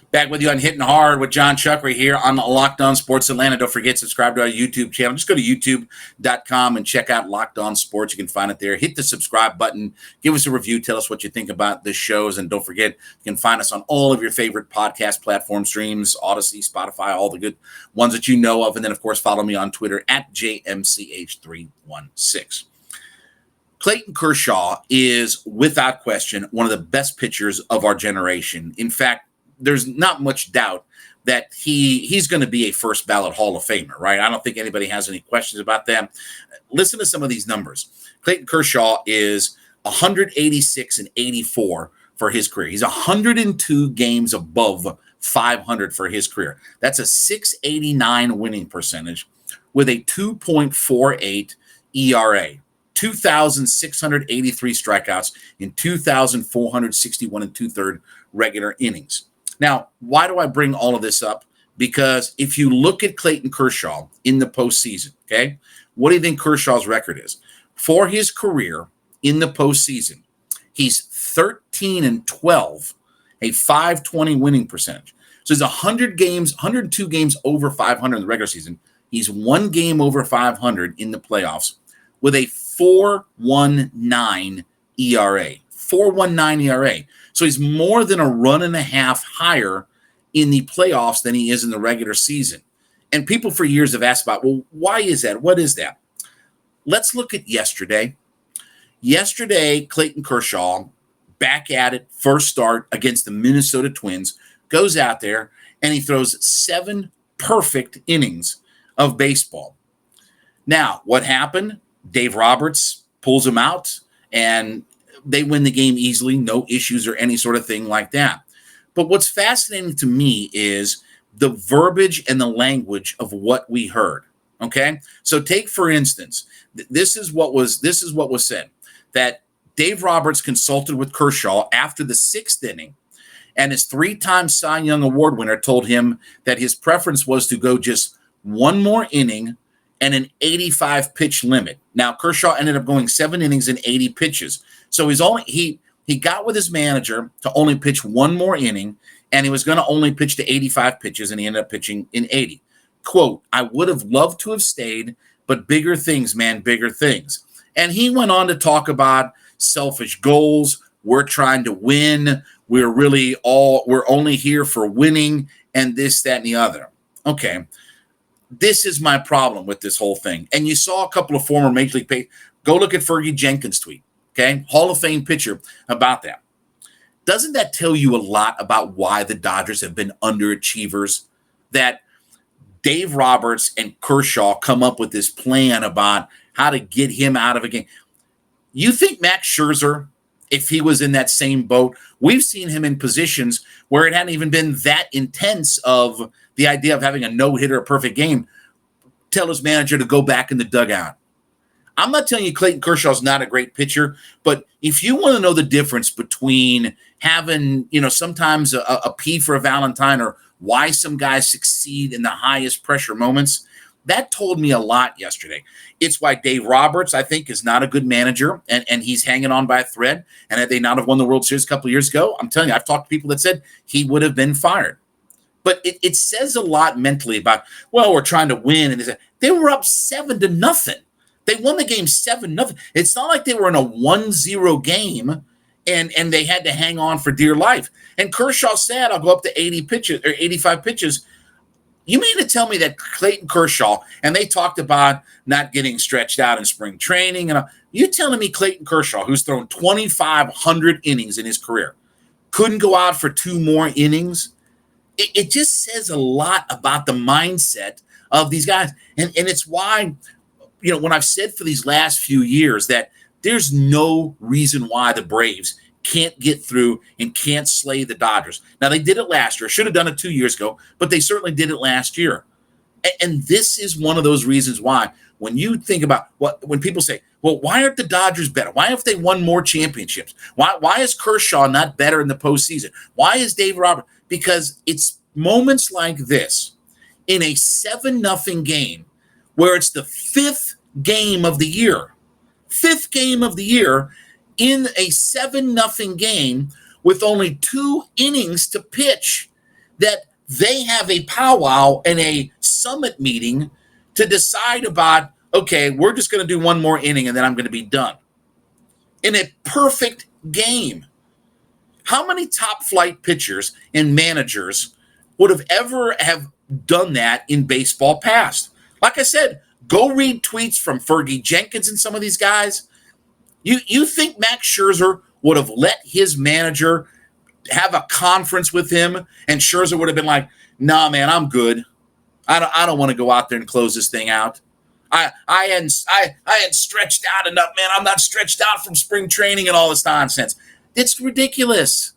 Back with you on Hitting Hard with Jon Chuckery here on Locked On Sports Atlanta. Don't forget, subscribe to our YouTube channel. Just go to youtube.com and check out Locked On Sports. You can find it there. Hit the subscribe button. Give us a review. Tell us what you think about the shows. And don't forget, you can find us on all of your favorite podcast platform streams, Odyssey, Spotify, all the good ones that you know of. And then, of course, follow me on Twitter at JMCH316. Clayton Kershaw is, without question, one of the best pitchers of our generation. In fact, there's not much doubt that he's going to be a first ballot Hall of Famer, right? I don't think anybody has any questions about that. Listen to some of these numbers. Clayton Kershaw is 186 and 84 for his career. He's 102 games above 500 for his career. That's a 689 winning percentage with a 2.48 ERA. 2,683 strikeouts in 2,461 and two-third regular innings. Now, why do I bring all of this up? Because if you look at Clayton Kershaw in the postseason, okay, what do you think Kershaw's record is? For his career in the postseason, he's 13 and 12, a 520 winning percentage. So he's 102 games over 500 in the regular season. He's one game over 500 in the playoffs with a 4.19 ERA. 4.19 ERA. So he's more than a run and a half higher in the playoffs than he is in the regular season. And people for years have asked about, well, why is that? What is that? Let's look at yesterday. Yesterday, Clayton Kershaw, back at it, first start against the Minnesota Twins, goes out there and he throws 7 perfect innings of baseball. Now, what happened? Dave Roberts pulls him out and they win the game easily, no issues or any sort of thing like that. But what's fascinating to me is the verbiage and the language of what we heard. Okay, so take for instance, this is what was said, that Dave Roberts consulted with Kershaw after the 6th inning, and his 3-time Cy Young Award winner told him that his preference was to go just one more inning and an 85 pitch limit. Now, Kershaw ended up going 7 innings and 80 pitches. So he got with his manager to only pitch one more inning, and he was going to only pitch to 85 pitches, and he ended up pitching in 80. Quote, I would have loved to have stayed, but bigger things, man, bigger things. And he went on to talk about selfish goals. We're trying to win. We're only here for winning, and this, that, and the other. Okay. This is my problem with this whole thing. And you saw a couple of former Major League players. Go look at Fergie Jenkins' tweet, okay? Hall of Fame pitcher about that. Doesn't that tell you a lot about why the Dodgers have been underachievers? That Dave Roberts and Kershaw come up with this plan about how to get him out of a game. You think Max Scherzer, if he was in that same boat, we've seen him in positions where it hadn't even been that intense of the idea of having a no-hitter, a perfect game, tell his manager to go back in the dugout. I'm not telling you Clayton Kershaw's not a great pitcher, but if you want to know the difference between having, sometimes a P for a Valentine or why some guys succeed in the highest pressure moments, that told me a lot yesterday. It's why Dave Roberts, I think, is not a good manager, and he's hanging on by a thread. And had they not have won the World Series a couple of years ago, I'm telling you, I've talked to people that said he would have been fired. But it says a lot mentally about, well, we're trying to win. And they were up 7-0. They won the game 7-0. It's not like they were in a 1-0 game and they had to hang on for dear life. And Kershaw said, I'll go up to 80 pitches or 85 pitches. You mean to tell me that Clayton Kershaw, and they talked about not getting stretched out in spring training, and you telling me Clayton Kershaw, who's thrown 2,500 innings in his career, couldn't go out for 2 more innings? It just says a lot about the mindset of these guys. And it's why, when I've said for these last few years that there's no reason why the Braves can't get through and can't slay the Dodgers. Now, they did it last year. Should have done it 2 years ago, but they certainly did it last year. And this is one of those reasons why when you think about when people say, well, why aren't the Dodgers better? Why have they won more championships? Why is Kershaw not better in the postseason? Why is Dave Roberts? Because it's moments like this in a 7-0 game where it's the 5th game of the year in a 7-0 game with only 2 innings to pitch that they have a powwow and a summit meeting to decide about, okay, we're just going to do one more inning and then I'm going to be done. In a perfect game. How many top flight pitchers and managers would have ever have done that in baseball past? Like I said, go read tweets from Fergie Jenkins and some of these guys. You think Max Scherzer would have let his manager have a conference with him, and Scherzer would have been like, "Nah, man, I'm good. I don't want to go out there and close this thing out. I hadn't stretched out enough, man. I'm not stretched out from spring training and all this nonsense." It's ridiculous.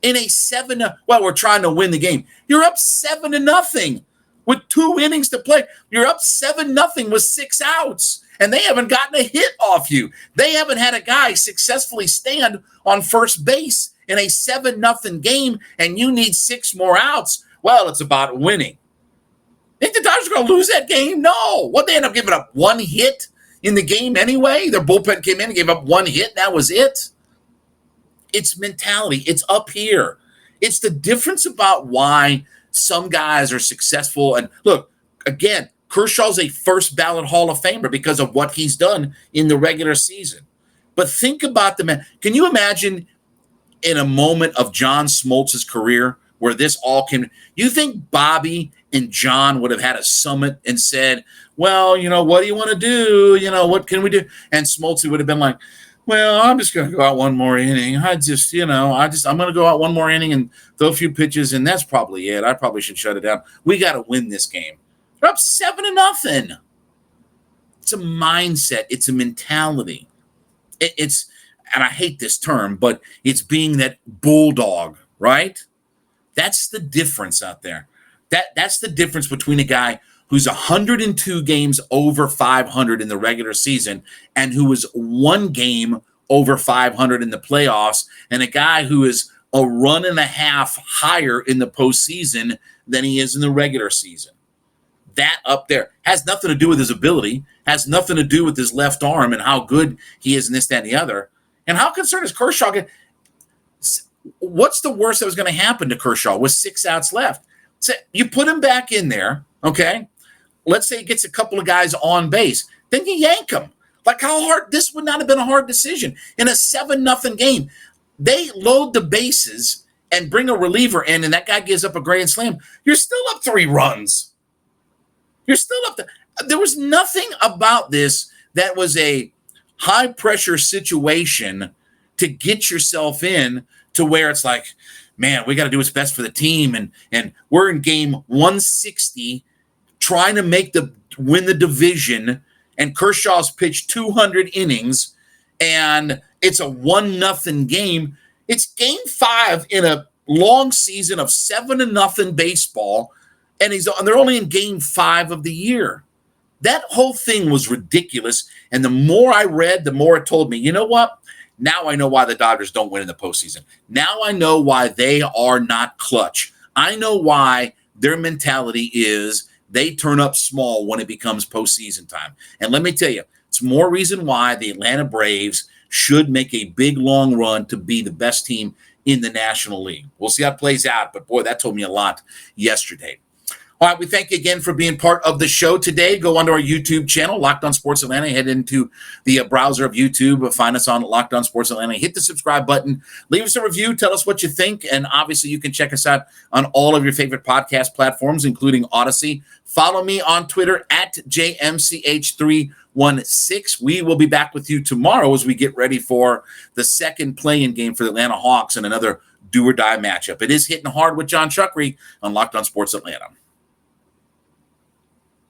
In a we're trying to win the game. You're up 7-0 with 2 innings to play. You're up 7-0 with 6 outs, and they haven't gotten a hit off you. They haven't had a guy successfully stand on first base in a 7-0 game, and you need 6 more outs. Well, it's about winning. Think the Dodgers are going to lose that game? No. What, they end up giving up 1 hit in the game anyway? Their bullpen came in and gave up 1 hit. That was it. It's mentality. It's up here. It's the difference about why some guys are successful. And look, again, Kershaw's a first ballot Hall of Famer because of what he's done in the regular season. But think about the man. Can you imagine in a moment of John Smoltz's career where this all came? You think Bobby and John would have had a summit and said, well, what do you want to do? What can we do? And Smoltz would have been like, well, I'm just going to go out one more inning. I'm going to go out one more inning and throw a few pitches, and that's probably it. I probably should shut it down. We got to win this game. They're up 7-0. It's a mindset. It's a mentality. It's, and I hate this term, but it's being that bulldog, right? That's the difference out there. That's the difference between a guy who's 102 games over 500 in the regular season and who is 1 game over 500 in the playoffs, and a guy who is a run and a half higher in the postseason than he is in the regular season. That up there has nothing to do with his ability, has nothing to do with his left arm and how good he is in this, that, and the other. And how concerned is Kershaw? What's the worst that was going to happen to Kershaw with 6 outs left? So you put him back in there, okay? Let's say he gets a couple of guys on base. Then you yank him. Like, how hard? This would not have been a hard decision. In a 7-0 game, they load the bases and bring a reliever in, and that guy gives up a grand slam. You're still up 3 runs. You're still up. There was nothing about this that was a high-pressure situation to get yourself in to where it's like, man, we got to do what's best for the team, and we're in game 160 trying to win the division, and Kershaw's pitched 200 innings, and it's a 1-0 game. It's game 5 in a long season of 7-0 baseball, and they're only in game 5 of the year. That whole thing was ridiculous, and the more I read, the more it told me, you know what? Now I know why the Dodgers don't win in the postseason. Now I know why they are not clutch. I know why their mentality is they turn up small when it becomes postseason time. And let me tell you, it's more reason why the Atlanta Braves should make a big, long run to be the best team in the National League. We'll see how it plays out, but boy, that told me a lot yesterday. All right, we thank you again for being part of the show today. Go onto our YouTube channel, Locked On Sports Atlanta. Head into the browser of YouTube. Find us on Locked On Sports Atlanta. Hit the subscribe button. Leave us a review. Tell us what you think. And obviously, you can check us out on all of your favorite podcast platforms, including Odyssey. Follow me on Twitter at JMCH316. We will be back with you tomorrow as we get ready for the second play-in game for the Atlanta Hawks and another do-or-die matchup. It is hitting hard with Jon Chuckery on Locked On Sports Atlanta.